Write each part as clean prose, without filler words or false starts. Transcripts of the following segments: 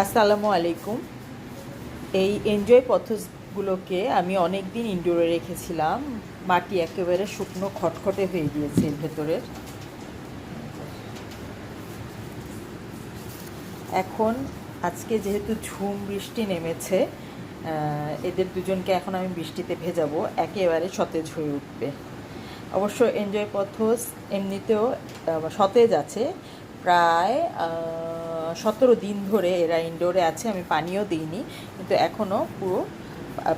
আসসালামু আলাইকুম। এই এনজয় পথসগুলোকে আমি অনেক দিন ইনডোরে রেখেছিলাম। মাটি একেবারে শুকনো খটখটে হয়ে গিয়েছে এর ভেতরের। এখন আজকে যেহেতু ঝুম বৃষ্টি নেমেছে, এদের দুজনকে এখন আমি বৃষ্টিতে ভেজাবো, একেবারে সতেজ হয়ে উঠবে। অবশ্য এনজয় পথস এমনিতেও সতেজ আছে। প্রায় 17 দিন ধরে এরা ইনডোরে আছে, আমি পানিও দিইনি, কিন্তু এখনও পুরো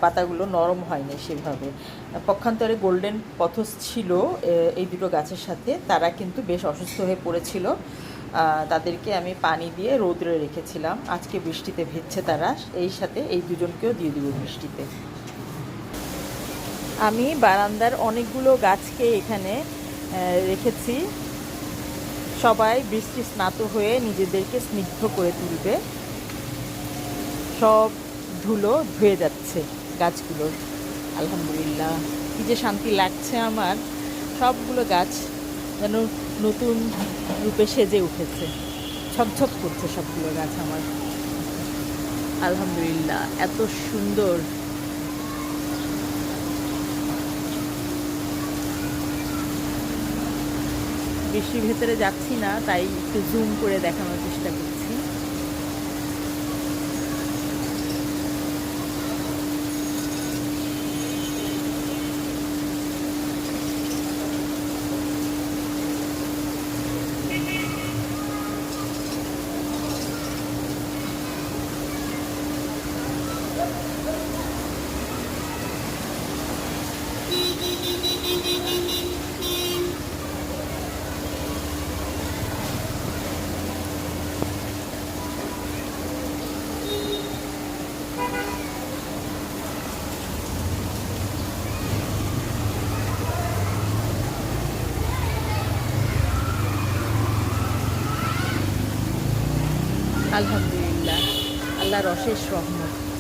পাতাগুলো নরম হয়নি সেভাবে। পক্ষান্তরে গোল্ডেন পথস ছিল এই দুটো গাছের সাথে, তারা কিন্তু বেশ অসুস্থ হয়ে পড়েছিল। তাদেরকে আমি পানি দিয়ে রৌদ্রে রেখেছিলাম। আজকে বৃষ্টিতে ভিজছে তারা, এই সাথে এই দুজনকেও দিয়ে দেবো বৃষ্টিতে। আমি বারান্দার অনেকগুলো গাছকে এখানে রেখেছি। সবাই বৃষ্টি স্নাত হয়ে নিজেদেরকে স্নিগ্ধ করে তুলবে। সব ধুলো ধুয়ে যাচ্ছে গাছগুলোর। আলহামদুলিল্লাহ, কী যে শান্তি লাগছে আমার। সবগুলো গাছ যেন নতুন রূপে সেজে উঠেছে, ঝকঝক করছে সবগুলো গাছ আমার। আলহামদুলিল্লাহ, এত সুন্দর। বৃষ্টির ভেতরে যাচ্ছি না, তাই একটু জুম করে দেখানোর চেষ্টা করছি। আলহামদুলিল্লাহ, আল্লাহর অশেষ রহমত।